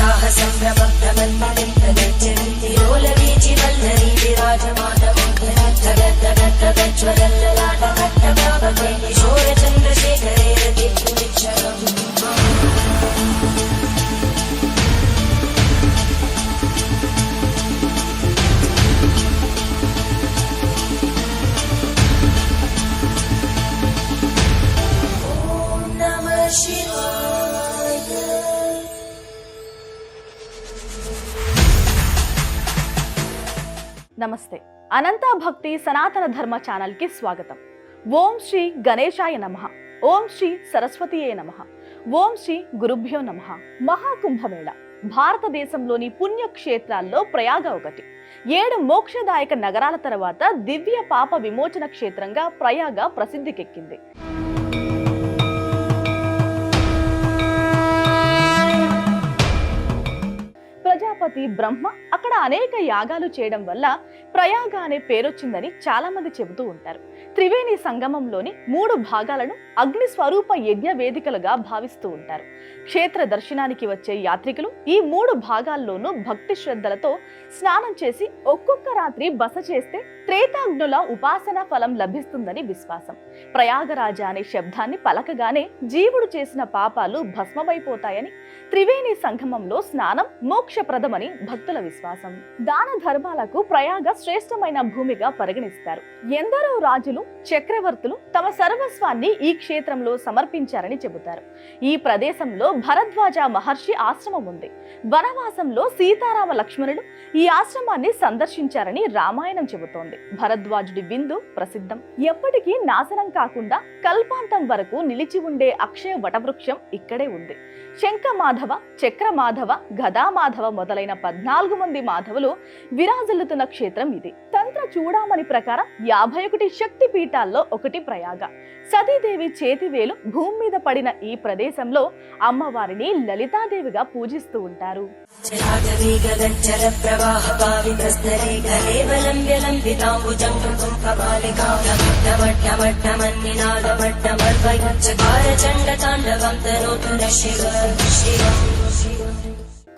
जटाः सम्भ्रमभ्रमन्मलिन्दगच्छन्ति लोलवीचिवल्लरी विराजमानमोहनज्वलल्ललाटभट्टभावके किशोरचन्द्रशेखरे रतिपुनिक्षणम् నమస్తే. అనంత భక్తి సనాతన ధర్మ ఛానల్ కి స్వాగతం. ఓం శ్రీ గణేశాయ నమః. ఓం శ్రీ సరస్వతీయే నమః. ఓం శ్రీ గురుభ్యో నమః. మహాకుంభమేళ భారతదేశంలోని పుణ్యక్షేత్రాల్లో ప్రయాగ ఒకటి. 7 మోక్షదాయక నగరాల తర్వాత దివ్య పాప విమోచన క్షేత్రంగా ప్రయాగ ప్రసిద్ధికెక్కింది. ప్రజాపతి బ్రహ్మ అక్కడ అనేక యాగాలు చేయడం వల్ల ప్రయాగ అనే పేరొచ్చిందని చాలా మంది చెబుతూ ఉంటారు. త్రివేణి సంగమంలోని 3 భాగాలను అగ్ని స్వరూప యజ్ఞ వేదికలుగా భావిస్తూ ఉంటారు. క్షేత్ర దర్శనానికి వచ్చే యాత్రికులు ఈ 3 భాగాల్లోనూ భక్తి శ్రద్ధలతో స్నానం చేసి ఒక్కొక్క రాత్రి బస చేస్తే త్రేతాగ్నుల ఉపాసన ఫలం లభిస్తుందని విశ్వాసం. ప్రయాగరాజ అనే శబ్దాన్ని పలకగానే జీవుడు చేసిన పాపాలు భస్మమైపోతాయని, త్రివేణి సంగమంలో స్నానం మోక్షప్రదమని భక్తుల విశ్వాసం. దాన ధర్మాలకు ప్రయాగ శ్రేష్టమైన భూమిగా పరిగణిస్తారు. ఎందరో రాజులు, చక్రవర్తులు తమ సర్వస్వాన్ని ఈ క్షేత్రంలో సమర్పించారని చెబుతారు. ఈ ప్రదేశంలో భరద్వాజ మహర్షి ఆశ్రమం ఉంది. వనవాసంలో సీతారామ లక్ష్మణుడు ఈ ఆశ్రమాన్ని సందర్శించారని రామాయణం చెబుతోంది. భరద్వాజుడి విందు ప్రసిద్ధం. ఎప్పటికీ నాశనం కాకుండా కల్పాంతం వరకు నిలిచి ఉండే అక్షయ వటవృక్షం ఇక్కడే ఉంది. శంఖమాధవ, చక్రమాధవ, గదామాధవ మొదలైన 14 మంది మాధవులు విరాజిల్లుతున్న క్షేత్రం ఇది. తంత్ర చూడామణి ప్రకారం 51 శక్తి పీఠాల్లో ఒకటి ప్రయాగ. సతీదేవి చేతివేలు భూమి మీద పడిన ఈ ప్రదేశంలో అమ్మవారిని లలితాదేవిగా పూజిస్తూ ఉంటారు.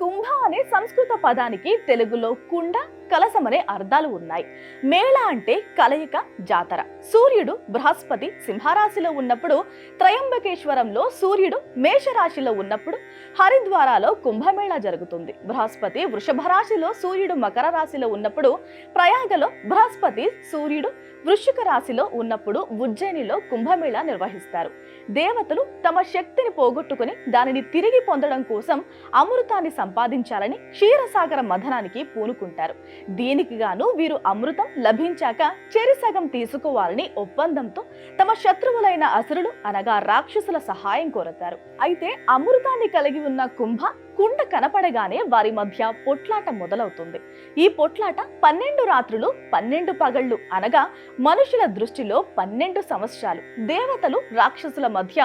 కుంభ అనే సంస్కృత పదానికి తెలుగులో కుండ, కలసం అనే అర్థాలు ఉన్నాయి. మేళ అంటే కలయిక, జాతర. సూర్యుడు బృహస్పతి సింహరాశిలో ఉన్నప్పుడు, త్రయంబకేశ్వరంలో సూర్యుడు మేషరాశిలో ఉన్నప్పుడు హరిద్వారాలో కుంభమేళ జరుగుతుంది. బృహస్పతి వృషభ రాశిలో, సూర్యుడు మకర రాశిలో ఉన్నప్పుడు ప్రయాగలో, బృహస్పతి సూర్యుడు వృశ్చిక రాశిలో ఉన్నప్పుడు ఉజ్జయినిలో కుంభమేళ నిర్వహిస్తారు. దేవతలు తమ శక్తిని పోగొట్టుకుని దానిని తిరిగి పొందడం కోసం అమృతాన్ని సంపాదించాలని క్షీరసాగర మథనానికి పూనుకుంటారు. దీనికి గాను వీరు అమృతం లభించాక చెరిసగం తీసుకోవాలని ఒప్పందంతో తమ శత్రువులైన అసురులు అనగా రాక్షసుల సహాయం కోరతారు. అయితే అమృతాన్ని కలిగి ఉన్న కుంభ కుండ కనపడగానే వారి మధ్య పొట్లాట మొదలవుతుంది. ఈ పొట్లాట 12 రాత్రులు 12 పగళ్ళు అనగా మనుషుల దృష్టిలో 12 సంవత్సరాలు. దేవతలు రాక్షసుల మధ్య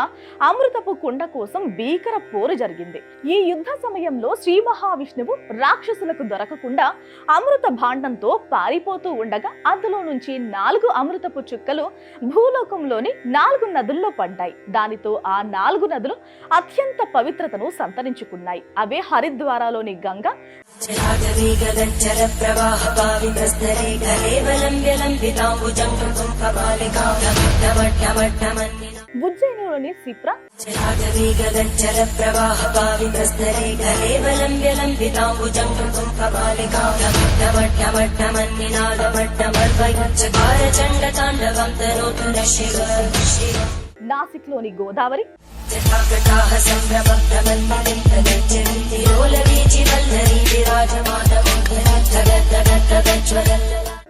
అమృతపు కుండ కోసం భీకర పోరు జరిగింది. ఈ యుద్ధ సమయంలో శ్రీ మహావిష్ణువు రాక్షసులకు దొరకకుండా అమృత భాండంతో పారిపోతూ ఉండగా అందులో నుంచి 4 అమృతపు చుక్కలు భూలోకంలోని 4 నదుల్లో పడ్డాయి. దానితో ఆ 4 నదులు అత్యంత పవిత్రతను సంతరించుకున్నాయి. అవే హరిద్వారాలోని గంగ, ఉజ్జయినిలోని సిప్రా, నాసిక్ లోని గోదావరి,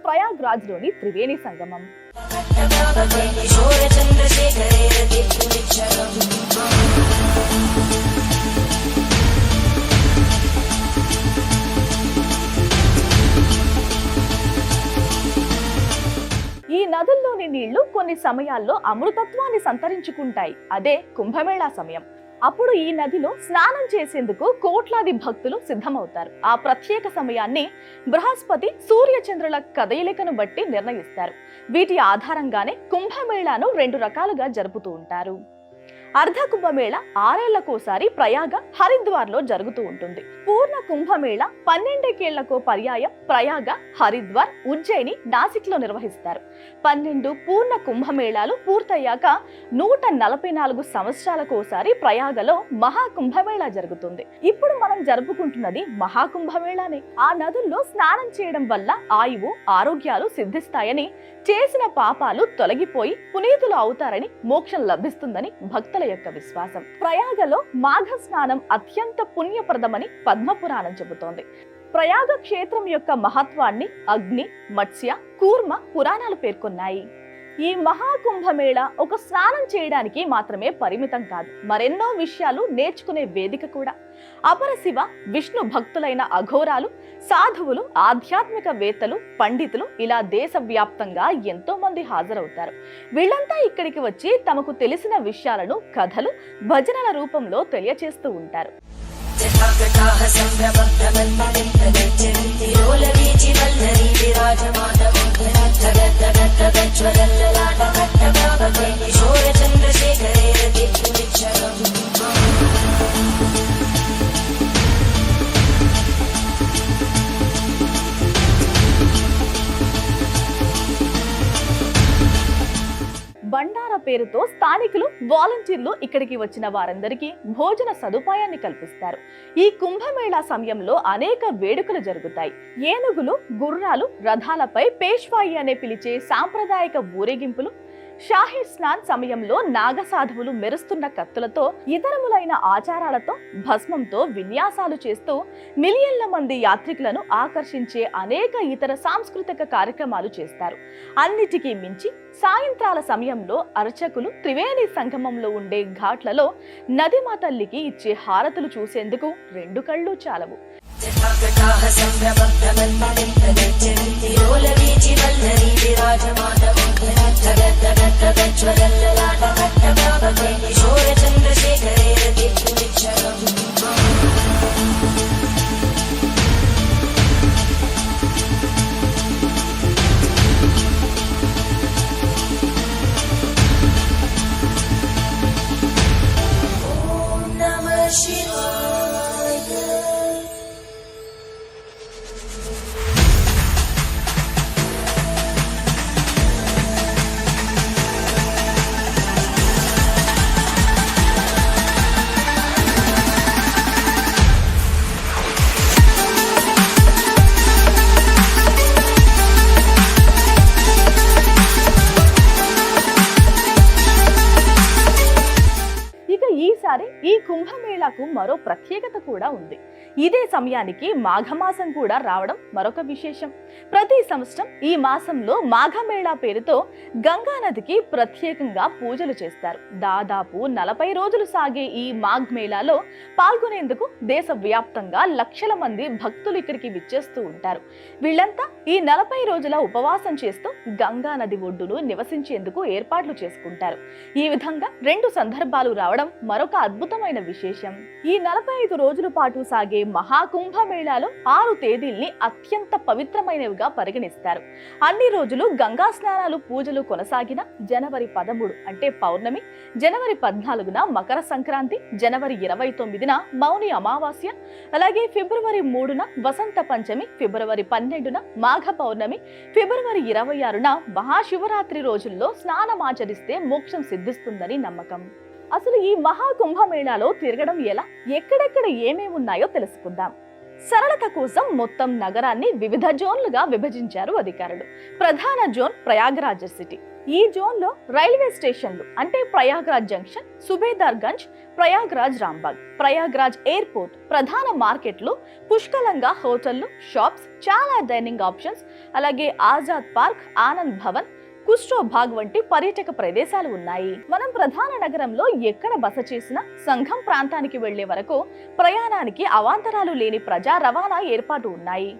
ప్రయాగ్రాజ్ లోని త్రివేణి సంగమం, ఈ నదుల్లోని నీళ్లు కొన్ని సమయాల్లో అమృతత్వాన్ని సంతరించుకుంటాయి. అదే కుంభమేళా సమయం. అప్పుడు ఈ నదిలో స్నానం చేసేందుకు కోట్లాది భక్తులు సిద్ధమవుతారు. ఆ ప్రత్యేక సమయాన్ని బృహస్పతి, సూర్యచంద్రుల కదలికను బట్టి నిర్ణయిస్తారు. వీటి ఆధారంగానే కుంభమేళాను 2 రకాలుగా జరుపుతూ ఉంటారు. అర్ధ కుంభమేళ 6 ఏళ్లకోసారి ప్రయాగ హరిద్వార్లో జరుగుతూ ఉంటుంది. పూర్ణ కుంభమేళ 12 ఏళ్లకో పర్యాయం ప్రయాగ, హరిద్వార్, ఉజ్జయిని, నాసిక్లో నిర్వహిస్తారు. 12 పూర్ణ కుంభమేళాలు పూర్తయ్యాక 144 సంవత్సరాలకోసారి ప్రయాగలో మహాకుంభమేళ జరుగుతుంది. ఇప్పుడు మనం జరుపుకుంటున్నది మహాకుంభమేళానే. ఆ నదుల్లో స్నానం చేయడం వల్ల ఆయువు, ఆరోగ్యాలు సిద్ధిస్తాయని, చేసిన పాపాలు తొలగిపోయి పునీతులు అవుతారని, మోక్షం లభిస్తుందని భక్తుల యొక్క విశ్వాసం. ప్రయాగలో మాఘ స్నానం అత్యంత పుణ్యప్రదమని పద్మపురాణం చెబుతోంది. ప్రయాగ క్షేత్రం యొక్క మహత్వాన్ని అగ్ని, మత్స్య, కూర్మ పురాణాలు పేర్కొన్నాయి. ఈ మహాకుంభమేళ ఒక స్నానం చేయడానికి మాత్రమే పరిమితం కాదు, మరెన్నో విషయాలు నేర్చుకునే వేదిక కూడా. అపర శివ, విష్ణు భక్తులైన అఘోరాలు, సాధువులు, ఆధ్యాత్మిక వేత్తలు, పండితులు ఇలా దేశవ్యాప్తంగా ఎంతో మంది హాజరవుతారు. వీళ్ళంతా ఇక్కడికి వచ్చి తమకు తెలిసిన విషయాలను కథలు, భజనల రూపంలో తెలియచేస్తూ ఉంటారు. బండార పేరుతో స్థానికులు, వాలంటీర్లు ఇక్కడికి వచ్చిన వారందరికీ భోజన సదుపాయాన్ని కల్పిస్తారు. ఈ కుంభమేళా సమయంలో అనేక వేడుకలు జరుగుతాయి. ఏనుగులు, గుర్రాలు, రథాలపై పేష్వాయి అనే పిలిచే సాంప్రదాయక ఊరేగింపులు, షాహీ స్నాన్ సమయంలో నాగసాధువులు మెరుస్తున్న కత్తులతో, ఇతరములైన ఆచారాలతో, భస్మంతో విన్యాసాలు చేస్తూ మిలియన్ల మంది యాత్రికులను ఆకర్షించే అనేక ఇతర సాంస్కృతిక కార్యక్రమాలు చేస్తారు. అన్నిటికీ మించి సాయంత్రాల సమయంలో అర్చకులు త్రివేణి సంగమంలో ఉండే ఘాట్లలో నదిమా తల్లికి ఇచ్చే హారతులు చూసేందుకు 2 కళ్ళు చాలవు. ఈసారి ఈ కుంభమేళాకు మరో ప్రత్యేకత కూడా ఉంది. ఇదే సమయానికి మాఘమాసం కూడా రావడం మరొక విశేషం. ప్రతి సంవత్సరం ఈ మాసంలో మాఘమేళా పేరుతో గంగా నదికి ప్రత్యేకంగా పూజలు చేస్తారు. దాదాపు 40 రోజులు సాగే ఈ మాఘ్ మేళాలో పాల్గొనేందుకు దేశవ్యాప్తంగా లక్షల మంది భక్తులు ఇక్కడికి విచ్చేస్తూ ఉంటారు. వీళ్ళంతా ఈ 40 రోజుల ఉపవాసం చేస్తూ గంగా నది ఒడ్డును నివసించేందుకు ఏర్పాట్లు చేసుకుంటారు. ఈ విధంగా 2 సందర్భాలు రావడం మరొక అద్భుతమైన విశేషం. ఈ 45 రోజుల పాటు సాగే మహాకుంభమేళాలో 6 తేదీల్ని అత్యంత పవిత్రమైనవిగా పరిగణిస్తారు. అన్ని రోజులు గంగా స్నానాలు, పూజలు కొనసాగిన జనవరి 13 అంటే పౌర్ణమి, జనవరి 14న మకర సంక్రాంతి, జనవరి 29న మౌని అమావాస్య, అలాగే ఫిబ్రవరి 3న వసంత పంచమి, ఫిబ్రవరి 12న మాఘ పౌర్ణమి, ఫిబ్రవరి 26న మహాశివరాత్రి రోజుల్లో స్నానమాచరిస్తే మోక్షం సిద్ధిస్తుందని నమ్మకం. అసలు ఈ మహాకుంభమేళాలో తిరగడం ఎలా, ఎక్కడెక్కడ ఏమేమి ఉన్నాయో తెలుసుకుందాం. సరళత కోసం మొత్తం నగరాన్ని వివిధ జోన్లుగా విభజించారు అధికారులు. ప్రధాన జోన్ ప్రయాగ్రాజ్ సిటీ. ఈ జోన్లో రైల్వే స్టేషన్లు అంటే ప్రయాగ్రాజ్ జంక్షన్, సుబేదార్ గంజ్, ప్రయాగ్రాజ్ రాంబాగ్, ప్రయాగ్రాజ్ ఎయిర్పోర్ట్, ప్రధాన మార్కెట్లు, పుష్కలంగా హోటళ్లు, షాప్స్, చాలా డైనింగ్ ఆప్షన్స్, అలాగే ఆజాద్ పార్క్, ఆనంద్ భవన్, కుస్టో భాగ్ వంటి పర్యాటక ప్రదేశాలు ఉన్నాయి. మనం ప్రధాన నగరంలో ఎక్కడ బస చేసినా సంఘం ప్రాంతానికి వెళ్లే వరకు ప్రయాణానికి అవాంతరాలు లేని ప్రజా రవాణా ఏర్పాటు ఉన్నాయి.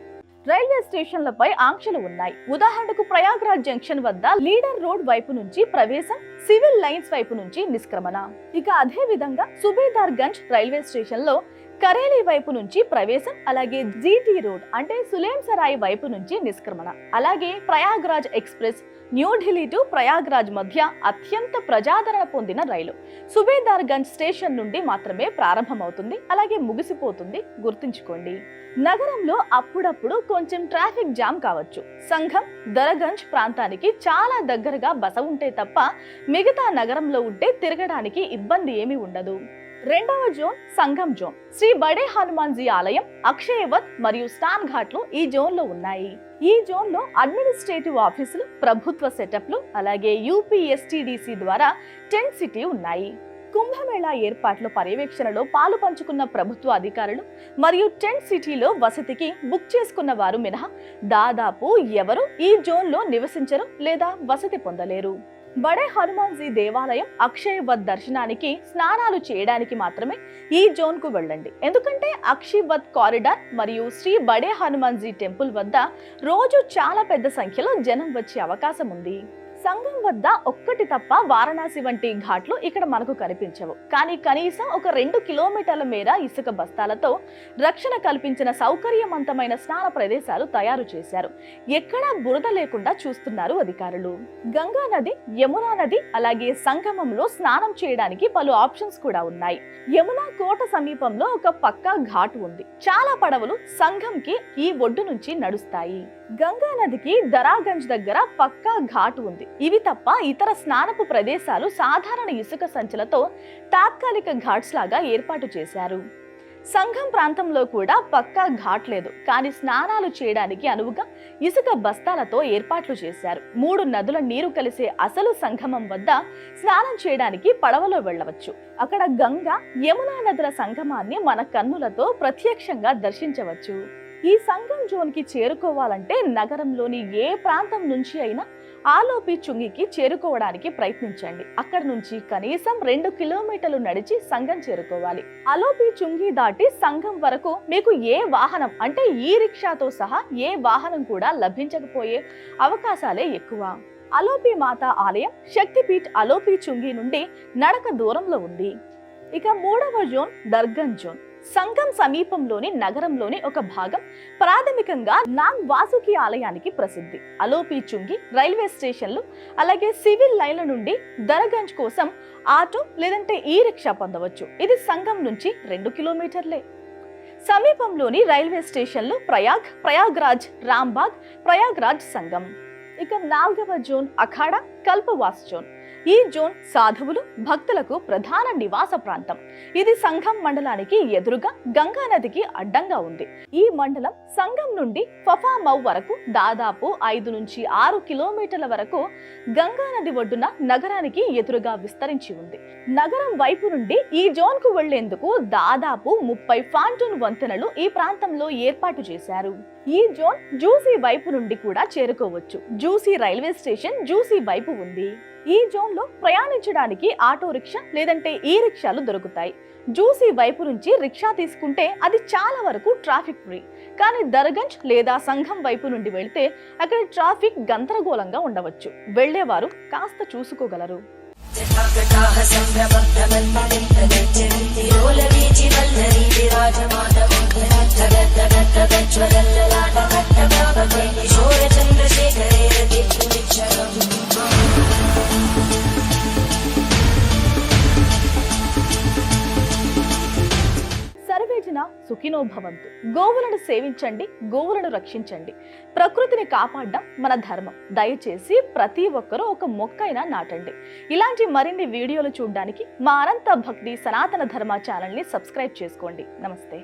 రైల్వే స్టేషన్లపై ఆంక్షలు ఉన్నాయి. ఉదాహరణకు ప్రయాగ్రాజ్ జంక్షన్ వద్ద లీడర్ రోడ్ వైపు నుంచి ప్రవేశం, సివిల్ లైన్స్ వైపు నుంచి నిష్క్రమణ. ఇక అదే విధంగా సుబేదార్ గంజ్ రైల్వే స్టేషన్ లో కరేలి వైపు నుంచి ప్రవేశం, అలాగే జీటీ రోడ్ అంటే సులేం సరాయ్ వైపు నుంచి నిష్క్రమణ. అలాగే ప్రయాగ్రాజ్ ఎక్స్ప్రెస్ న్యూఢిల్లీ టు ప్రయాగ్రాజ్ మధ్య అత్యంత ప్రజాదరణ పొందిన రైలు సుబేదార్గంజ్ స్టేషన్ నుండి మాత్రమే ప్రారంభమవుతుంది, అలాగే ముగిసిపోతుంది. గుర్తుంచుకోండి. నగరంలో అప్పుడప్పుడు కొంచెం ట్రాఫిక్ జామ్ కావచ్చు. సంఘం, దరగంజ్ ప్రాంతానికి చాలా దగ్గరగా బస ఉంటే తప్ప మిగతా నగరంలో ఉంటే తిరగడానికి ఇబ్బంది ఏమీ ఉండదు. రెండవ జోన్ సంఘం జోన్. శ్రీ బడే హనుమాన్జీ ఆలయం, అక్షయవత్ మరియు స్నాన్ ఘాట్లు ఈ జోన్ లో ఉన్నాయి. ఈ జోన్ లో అడ్మినిస్ట్రేటివ్ ఆఫీసులు, ప్రభుత్వ సెటప్లు, అలాగే యూపీఎస్టీడీసీ ద్వారా టెంట్ సిటీ ఉన్నాయి. కుంభమేళా ఏర్పాట్ల పర్యవేక్షణలో పాలు పంచుకున్న ప్రభుత్వ అధికారులు మరియు టెంట్ సిటీలో వసతికి బుక్ చేసుకున్న వారు మినహా దాదాపు ఎవరు ఈ జోన్లో నివసించరు లేదా వసతి పొందలేరు. బడే హనుమాన్జీ దేవాలయం, అక్షయవత్ దర్శనానికి, స్నానాలు చేయడానికి మాత్రమే ఈ జోన్ కు వెళ్ళండి. ఎందుకంటే అక్షయవత్ కారిడార్ మరియు శ్రీ బడే హనుమాన్జీ టెంపుల్ వద్ద రోజు చాలా పెద్ద సంఖ్యలో జనం వచ్చే అవకాశం ఉంది. సంఘం వద్ద ఒక్కటి తప్ప వారణాసి వంటి ఘాట్లు ఇక్కడ మనకు కనిపించవు. కానీ కనీసం ఒక 2 కిలోమీటర్ల మేర ఇసుక బస్తాలతో రక్షణ కల్పించిన సౌకర్యవంతమైన స్నాన ప్రదేశాలు తయారు చేశారు. ఎక్కడా బురద లేకుండా చూస్తున్నారు అధికారులు. గంగా నది, యమునా నది, అలాగే సంగమంలో స్నానం చేయడానికి పలు ఆప్షన్స్ కూడా ఉన్నాయి. యమునా కోట సమీపంలో ఒక పక్కా ఘాట్ ఉంది. చాలా పడవలు సంఘంకి ఈ ఒడ్డు నుంచి నడుస్తాయి. గంగా నదికి దరాగంజ్ దగ్గర పక్కా ఘాట్ ఉంది. ఇవి తప్ప ఇతర స్నానపు ప్రదేశాలు సాధారణ ఇసుక సంచులతో తాత్కాలిక ఘాట్స్ లాగా ఏర్పాటు చేశారు. సంఘం ప్రాంతంలో కూడా పక్కా ఘాట్ లేదు, కానీ స్నానాలు చేయడానికి అనువుగా ఇసుక బస్తాలతో ఏర్పాట్లు చేశారు. 3 నదుల నీరు కలిసే అసలు సంగమం వద్ద స్నానం చేయడానికి పడవలో వెళ్ళవచ్చు. అక్కడ గంగా, యమునా నదుల సంగమాన్ని మన కన్నులతో ప్రత్యక్షంగా దర్శించవచ్చు. ఈ సంఘం జోన్ కి చేరుకోవాలంటే నగరంలోని ఏ ప్రాంతం నుంచి అయినా ఆలోపి చుంగికి చేరుకోవడానికి ప్రయత్నించండి. అక్కడ నుంచి కనీసం 2 కిలోమీటర్లు నడిచి సంఘం చేరుకోవాలి. ఆలోపి చుంగి దాటి సంఘం వరకు మీకు ఏ వాహనం అంటే ఈ రిక్షాతో సహా ఏ వాహనం కూడా లభించకపోయే అవకాశాలే ఎక్కువ. అలోపి మాత ఆలయం, శక్తిపీఠ్ అలోపి చుంగి నుండి నడక దూరంలో ఉంది. ఇక 3వ జోన్ దర్గంజ్ జోన్. సంఘం సమీపంలోని నగరంలోని ఒక భాగం. ప్రాథమికంగా నాగ్ వాసుకి ఆలయానికి ప్రసిద్ధి. అలోపి చుంగి రైల్వే స్టేషన్లు, అలాగే సివిల్ లైన్ల నుండి దరగంజ్ కోసం ఆటో లేదంటే ఈ రిక్షా పొందవచ్చు. ఇది సంఘం నుంచి 2 కిలోమీటర్లే. సమీపంలోని రైల్వే స్టేషన్లు ప్రయాగ్రాజ్, రాంబాగ్, ప్రయాగ్రాజ్ సంఘం. ఇక 4వ జోన్ అఖాడా కల్పవాస్ జోన్. ఈ జోన్ సాధువులు, భక్తులకు ప్రధాన నివాస ప్రాంతం. ఇది సంఘం మండలానికి ఎదురుగా గంగా నదికి అడ్డంగా ఉంది. ఈ మండలం సంఘం నుండి ఫఫామౌ వరకు దాదాపు 5 నుంచి 6 కిలోమీటర్ల వరకు గంగా నది ఒడ్డున నగరానికి ఎదురుగా విస్తరించి ఉంది. నగరం వైపు నుండి ఈ జోన్ కు వెళ్లేందుకు దాదాపు 30 ఫాంటూన్ వంతెనలు ఈ ప్రాంతంలో ఏర్పాటు చేశారు. ఈ జోన్ జూసీ వైపు నుండి కూడా చేరుకోవచ్చు. జూసీ రైల్వే స్టేషన్ జూసీ వైపు ఉంది. ఈ జోన్ లో ప్రయాణించడానికి ఆటో రిక్షా లేదంటే ఈ రిక్షాలు దొరుకుతాయి. జూసీ వైపు నుంచి రిక్షా తీసుకుంటే అది చాలా వరకు ట్రాఫిక్ ఫ్రీ. కానీ దర్గంజ్ లేదా సంఘం వైపు నుండి వెళ్తే అక్కడ ట్రాఫిక్ గందరగోళంగా ఉండవచ్చు. వెళ్లేవారు కాస్త చూసుకోగలరు. సర్వేజన సుఖినో భవంతు. గోవులను సేవించండి, గోవులను రక్షించండి. ప్రకృతిని కాపాడడం మన ధర్మం. దయచేసి ప్రతి ఒక్కరూ ఒక మొక్కైనా నాటండి. ఇలాంటి మరిన్ని వీడియోలు చూడడానికి మా అనంత భక్తి సనాతన ధర్మ ఛానల్ని సబ్స్క్రైబ్ చేసుకోండి. నమస్తే.